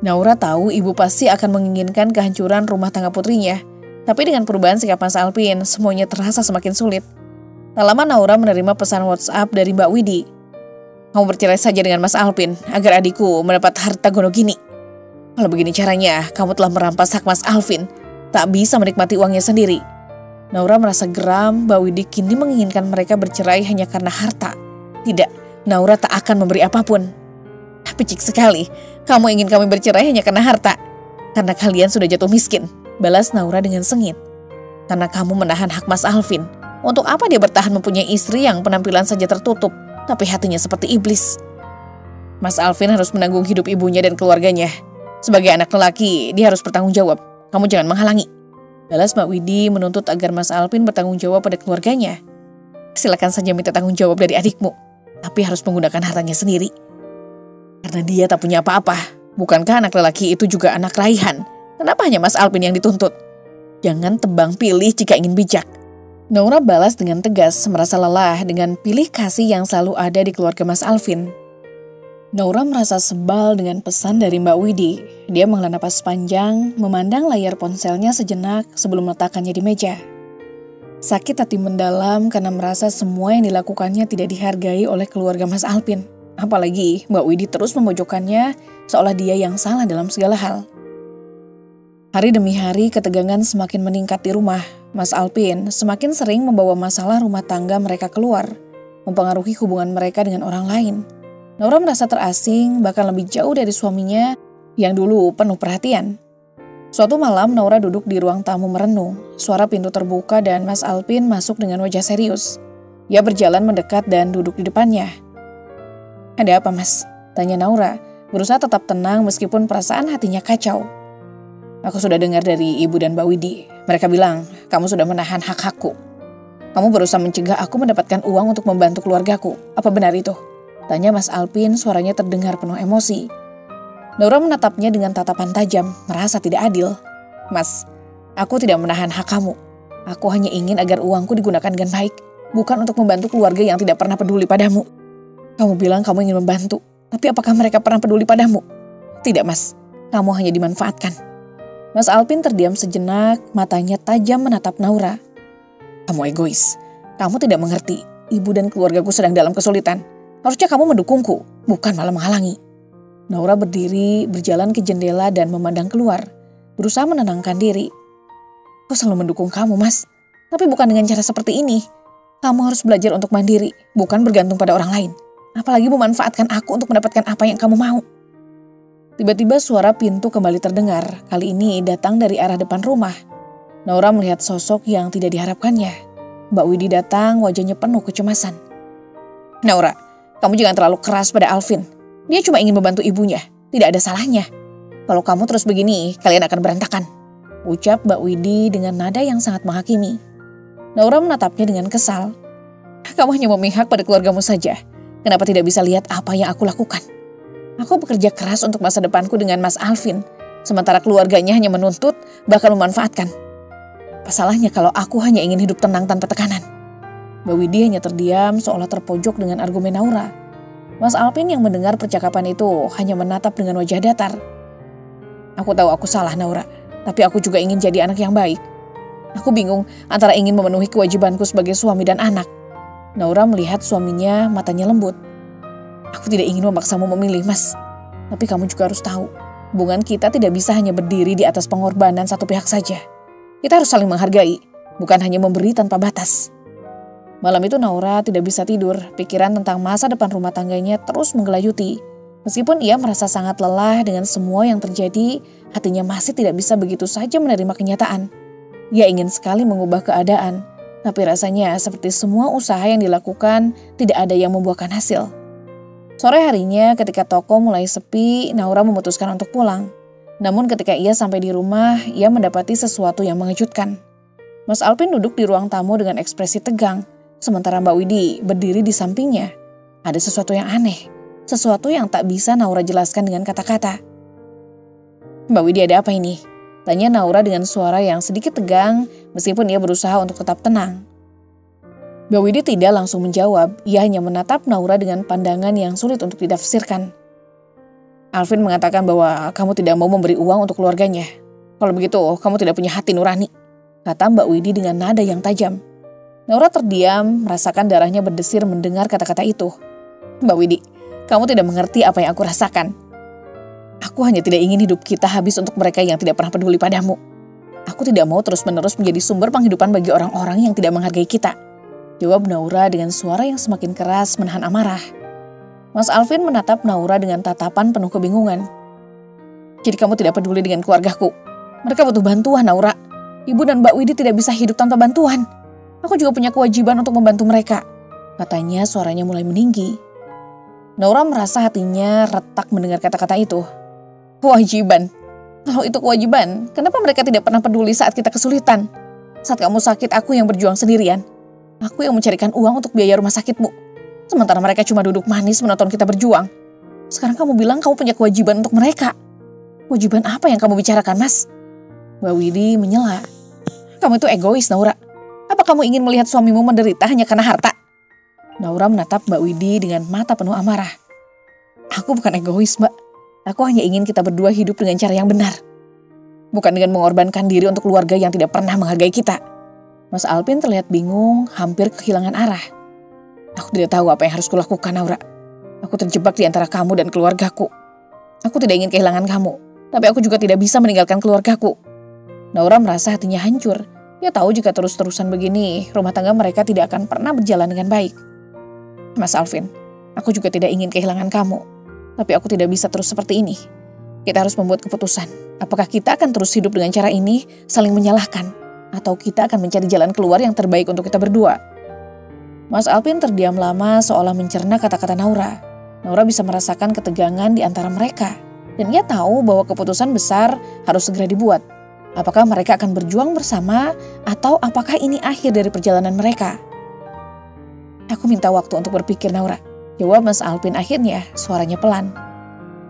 Naura tahu ibu pasti akan menginginkan kehancuran rumah tangga putrinya. Tapi dengan perubahan sikap Mas Alvin, semuanya terasa semakin sulit. Tak lama Naura menerima pesan WhatsApp dari Mbak Widi. Kamu bercerai saja dengan Mas Alvin agar adikku mendapat harta gono gini. Kalau begini caranya, kamu telah merampas hak Mas Alvin. Tak bisa menikmati uangnya sendiri. Naura merasa geram, Mbak Widi kini menginginkan mereka bercerai hanya karena harta. Tidak, Naura tak akan memberi apapun. Picik sekali, kamu ingin kami bercerai hanya karena harta. Karena kalian sudah jatuh miskin, balas Naura dengan sengit. Karena kamu menahan hak Mas Alvin. Untuk apa dia bertahan mempunyai istri yang penampilan saja tertutup, tapi hatinya seperti iblis? Mas Alvin harus menanggung hidup ibunya dan keluarganya. Sebagai anak lelaki, dia harus bertanggung jawab. Kamu jangan menghalangi. Balas Mbak Widi menuntut agar Mas Alvin bertanggung jawab pada keluarganya. Silakan saja minta tanggung jawab dari adikmu, tapi harus menggunakan hartanya sendiri. Karena dia tak punya apa-apa. Bukankah anak lelaki itu juga anak raihan? Kenapa hanya Mas Alvin yang dituntut? Jangan tebang pilih jika ingin bijak. Naura balas dengan tegas, merasa lelah dengan pilih kasih yang selalu ada di keluarga Mas Alvin. Naura merasa sebal dengan pesan dari Mbak Widi. Dia menghela napas panjang, memandang layar ponselnya sejenak sebelum meletakkannya di meja. Sakit hati mendalam karena merasa semua yang dilakukannya tidak dihargai oleh keluarga Mas Alvin. Apalagi Mbak Widi terus memojokkannya seolah dia yang salah dalam segala hal. Hari demi hari ketegangan semakin meningkat di rumah. Mas Alvin semakin sering membawa masalah rumah tangga mereka keluar, mempengaruhi hubungan mereka dengan orang lain. Naura merasa terasing, bahkan lebih jauh dari suaminya yang dulu penuh perhatian. Suatu malam Naura duduk di ruang tamu merenung. Suara pintu terbuka dan Mas Alvin masuk dengan wajah serius. Ia berjalan mendekat dan duduk di depannya. Ada apa, Mas? Tanya Naura, berusaha tetap tenang meskipun perasaan hatinya kacau. Aku sudah dengar dari Ibu dan Mbak Widi. Mereka bilang, kamu sudah menahan hak-hakku. Kamu berusaha mencegah aku mendapatkan uang untuk membantu keluargaku. Apa benar itu? Tanya Mas Alvin, suaranya terdengar penuh emosi. Naura menatapnya dengan tatapan tajam, merasa tidak adil. Mas, aku tidak menahan hak kamu. Aku hanya ingin agar uangku digunakan dengan baik, bukan untuk membantu keluarga yang tidak pernah peduli padamu. Kamu bilang kamu ingin membantu, tapi apakah mereka pernah peduli padamu? Tidak, Mas. Kamu hanya dimanfaatkan. Mas Alvin terdiam sejenak, matanya tajam menatap Naura. Kamu egois. Kamu tidak mengerti. Ibu dan keluargaku sedang dalam kesulitan. Harusnya kamu mendukungku, bukan malah menghalangi. Naura berdiri, berjalan ke jendela dan memandang keluar, berusaha menenangkan diri. Aku selalu mendukung kamu, Mas. Tapi bukan dengan cara seperti ini. Kamu harus belajar untuk mandiri, bukan bergantung pada orang lain. Apalagi memanfaatkan aku untuk mendapatkan apa yang kamu mau. Tiba-tiba suara pintu kembali terdengar. Kali ini datang dari arah depan rumah. Naura melihat sosok yang tidak diharapkannya. Mbak Widi datang, wajahnya penuh kecemasan. Naura, kamu jangan terlalu keras pada Alvin. Dia cuma ingin membantu ibunya. Tidak ada salahnya. Kalau kamu terus begini, kalian akan berantakan. Ucap Mbak Widi dengan nada yang sangat menghakimi. Naura menatapnya dengan kesal. Kamu hanya memihak pada keluargamu saja. Kenapa tidak bisa lihat apa yang aku lakukan? Aku bekerja keras untuk masa depanku dengan Mas Alvin. Sementara keluarganya hanya menuntut, bahkan memanfaatkan. Apa salahnya kalau aku hanya ingin hidup tenang tanpa tekanan? Mbak Widi hanya terdiam seolah terpojok dengan argumen Naura. Mas Alvin yang mendengar percakapan itu hanya menatap dengan wajah datar. Aku tahu aku salah, Naura. Tapi aku juga ingin jadi anak yang baik. Aku bingung antara ingin memenuhi kewajibanku sebagai suami dan anak. Naura melihat suaminya, matanya lembut. Aku tidak ingin memaksamu memilih, Mas. Tapi kamu juga harus tahu, hubungan kita tidak bisa hanya berdiri di atas pengorbanan satu pihak saja. Kita harus saling menghargai, bukan hanya memberi tanpa batas. Malam itu Naura tidak bisa tidur, pikiran tentang masa depan rumah tangganya terus menggelayuti. Meskipun ia merasa sangat lelah dengan semua yang terjadi, hatinya masih tidak bisa begitu saja menerima kenyataan. Ia ingin sekali mengubah keadaan, tapi rasanya seperti semua usaha yang dilakukan tidak ada yang membuahkan hasil. Sore harinya ketika toko mulai sepi, Naura memutuskan untuk pulang. Namun ketika ia sampai di rumah, ia mendapati sesuatu yang mengejutkan. Mas Alvin duduk di ruang tamu dengan ekspresi tegang. Sementara Mbak Widi berdiri di sampingnya. Ada sesuatu yang aneh, sesuatu yang tak bisa Naura jelaskan dengan kata-kata. Mbak Widi, ada apa ini? Tanya Naura dengan suara yang sedikit tegang meskipun ia berusaha untuk tetap tenang. Mbak Widi tidak langsung menjawab, ia hanya menatap Naura dengan pandangan yang sulit untuk ditafsirkan. Alvin mengatakan bahwa kamu tidak mau memberi uang untuk keluarganya. Kalau begitu, kamu tidak punya hati nurani, kata Mbak Widi dengan nada yang tajam. Naura terdiam, merasakan darahnya berdesir mendengar kata-kata itu. Mbak Widi, kamu tidak mengerti apa yang aku rasakan. Aku hanya tidak ingin hidup kita habis untuk mereka yang tidak pernah peduli padamu. Aku tidak mau terus-menerus menjadi sumber penghidupan bagi orang-orang yang tidak menghargai kita, jawab Naura dengan suara yang semakin keras menahan amarah. Mas Alvin menatap Naura dengan tatapan penuh kebingungan. Jadi kamu tidak peduli dengan keluargaku? Mereka butuh bantuan, Naura. Ibu dan Mbak Widi tidak bisa hidup tanpa bantuan. Aku juga punya kewajiban untuk membantu mereka, katanya suaranya mulai meninggi. Naura merasa hatinya retak mendengar kata-kata itu. Kewajiban? Kalau itu kewajiban, kenapa mereka tidak pernah peduli saat kita kesulitan? Saat kamu sakit, aku yang berjuang sendirian. Aku yang mencarikan uang untuk biaya rumah sakitmu. Sementara mereka cuma duduk manis menonton kita berjuang. Sekarang kamu bilang kamu punya kewajiban untuk mereka. Kewajiban apa yang kamu bicarakan, Mas? Mbak Widi menyela. Kamu itu egois, Naura. Apa kamu ingin melihat suamimu menderita hanya karena harta? Naura menatap Mbak Widi dengan mata penuh amarah. Aku bukan egois, Mbak. Aku hanya ingin kita berdua hidup dengan cara yang benar. Bukan dengan mengorbankan diri untuk keluarga yang tidak pernah menghargai kita. Mas Alvin terlihat bingung, hampir kehilangan arah. Aku tidak tahu apa yang harus kulakukan, Naura. Aku terjebak di antara kamu dan keluargaku. Aku tidak ingin kehilangan kamu, tapi aku juga tidak bisa meninggalkan keluargaku. Naura merasa hatinya hancur. Ia tahu jika terus-terusan begini, rumah tangga mereka tidak akan pernah berjalan dengan baik. Mas Alvin, aku juga tidak ingin kehilangan kamu, tapi aku tidak bisa terus seperti ini. Kita harus membuat keputusan. Apakah kita akan terus hidup dengan cara ini, saling menyalahkan, atau kita akan mencari jalan keluar yang terbaik untuk kita berdua? Mas Alvin terdiam lama seolah mencerna kata-kata Naura. Naura bisa merasakan ketegangan di antara mereka. Dan ia tahu bahwa keputusan besar harus segera dibuat. Apakah mereka akan berjuang bersama atau apakah ini akhir dari perjalanan mereka? Aku minta waktu untuk berpikir, Naura, jawab Mas Alvin akhirnya, suaranya pelan.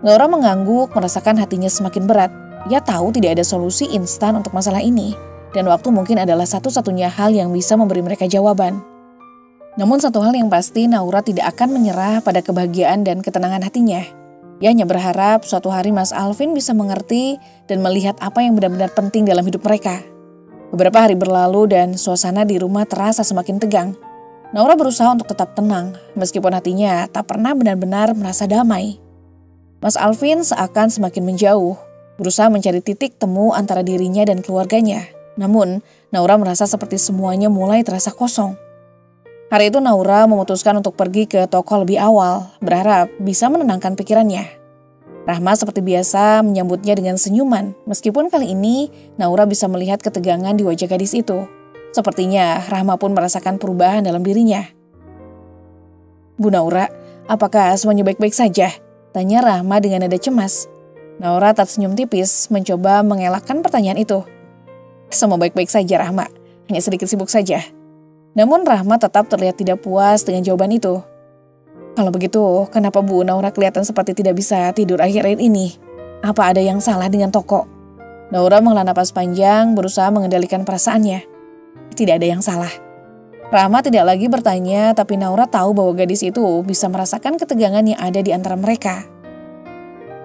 Naura mengangguk, merasakan hatinya semakin berat. Ia tahu tidak ada solusi instan untuk masalah ini. Dan waktu mungkin adalah satu-satunya hal yang bisa memberi mereka jawaban. Namun satu hal yang pasti, Naura tidak akan menyerah pada kebahagiaan dan ketenangan hatinya. Ia hanya berharap suatu hari Mas Alvin bisa mengerti dan melihat apa yang benar-benar penting dalam hidup mereka. Beberapa hari berlalu dan suasana di rumah terasa semakin tegang. Naura berusaha untuk tetap tenang, meskipun hatinya tak pernah benar-benar merasa damai. Mas Alvin seakan semakin menjauh, berusaha mencari titik temu antara dirinya dan keluarganya. Namun, Naura merasa seperti semuanya mulai terasa kosong. Hari itu Naura memutuskan untuk pergi ke toko lebih awal, berharap bisa menenangkan pikirannya. Rahma seperti biasa menyambutnya dengan senyuman, meskipun kali ini Naura bisa melihat ketegangan di wajah gadis itu. Sepertinya Rahma pun merasakan perubahan dalam dirinya. Bu Naura, apakah semuanya baik-baik saja? Tanya Rahma dengan nada cemas. Naura tersenyum tipis, mencoba mengelakkan pertanyaan itu. Semua baik-baik saja, Rahma, hanya sedikit sibuk saja. Namun Rahma tetap terlihat tidak puas dengan jawaban itu. Kalau begitu, kenapa Bu Naura kelihatan seperti tidak bisa tidur akhir-akhir ini? Apa ada yang salah dengan toko? Naura menghela napas panjang, berusaha mengendalikan perasaannya. Tidak ada yang salah. Rahma tidak lagi bertanya, tapi Naura tahu bahwa gadis itu bisa merasakan ketegangan yang ada di antara mereka.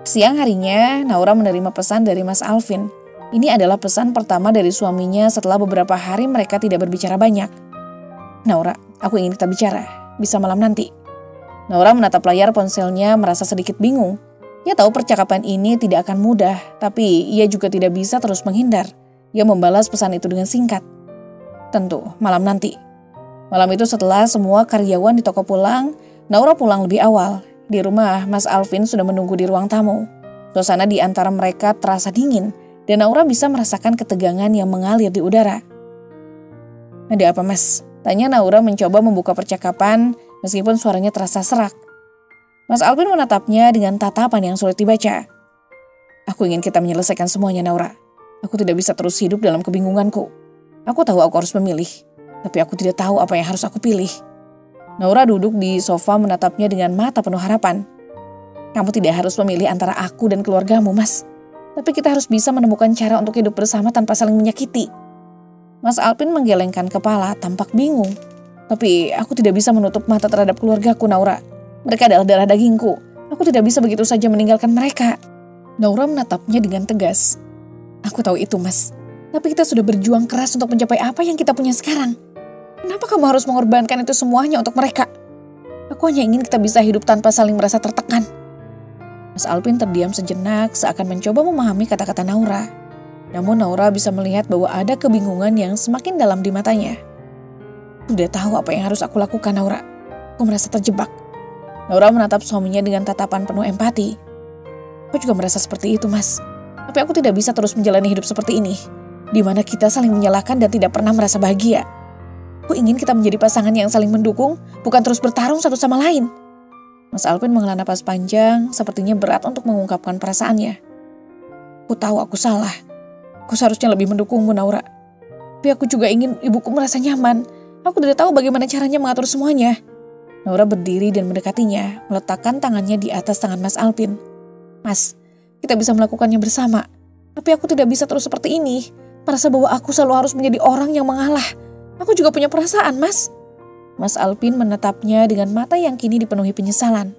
Siang harinya, Naura menerima pesan dari Mas Alvin. Ini adalah pesan pertama dari suaminya setelah beberapa hari mereka tidak berbicara banyak. Naura, aku ingin kita bicara. Bisa malam nanti. Naura menatap layar ponselnya merasa sedikit bingung. Ia tahu percakapan ini tidak akan mudah, tapi ia juga tidak bisa terus menghindar. Ia membalas pesan itu dengan singkat. Tentu, malam nanti. Malam itu setelah semua karyawan di toko pulang, Naura pulang lebih awal. Di rumah, Mas Alvin sudah menunggu di ruang tamu. Suasana di antara mereka terasa dingin, dan Naura bisa merasakan ketegangan yang mengalir di udara. Ada apa, Mas? Tanya Naura mencoba membuka percakapan meskipun suaranya terasa serak. Mas Alvin menatapnya dengan tatapan yang sulit dibaca. Aku ingin kita menyelesaikan semuanya, Naura. Aku tidak bisa terus hidup dalam kebingunganku. Aku tahu aku harus memilih, tapi aku tidak tahu apa yang harus aku pilih. Naura duduk di sofa menatapnya dengan mata penuh harapan. Kamu tidak harus memilih antara aku dan keluargamu, Mas. Tapi kita harus bisa menemukan cara untuk hidup bersama tanpa saling menyakiti. Mas Alvin menggelengkan kepala, tampak bingung. Tapi aku tidak bisa menutup mata terhadap keluargaku, Naura. Mereka adalah darah dagingku. Aku tidak bisa begitu saja meninggalkan mereka. Naura menatapnya dengan tegas. Aku tahu itu, Mas. Tapi kita sudah berjuang keras untuk mencapai apa yang kita punya sekarang. Kenapa kamu harus mengorbankan itu semuanya untuk mereka? Aku hanya ingin kita bisa hidup tanpa saling merasa tertekan. Mas Alvin terdiam sejenak seakan mencoba memahami kata-kata Naura. Namun Naura bisa melihat bahwa ada kebingungan yang semakin dalam di matanya. Sudah tahu apa yang harus aku lakukan, Naura. Aku merasa terjebak. Naura menatap suaminya dengan tatapan penuh empati. Aku juga merasa seperti itu, Mas. Tapi aku tidak bisa terus menjalani hidup seperti ini, di mana kita saling menyalahkan dan tidak pernah merasa bahagia. Aku ingin kita menjadi pasangan yang saling mendukung, bukan terus bertarung satu sama lain. Mas Alvin menghela napas panjang, sepertinya berat untuk mengungkapkan perasaannya. Aku tahu aku salah. Aku seharusnya lebih mendukungmu, Naura. Tapi aku juga ingin ibuku merasa nyaman. Aku tidak tahu bagaimana caranya mengatur semuanya. Naura berdiri dan mendekatinya, meletakkan tangannya di atas tangan Mas Alvin. Mas, kita bisa melakukannya bersama. Tapi aku tidak bisa terus seperti ini. Merasa bahwa aku selalu harus menjadi orang yang mengalah. Aku juga punya perasaan, Mas. Mas Alvin menatapnya dengan mata yang kini dipenuhi penyesalan.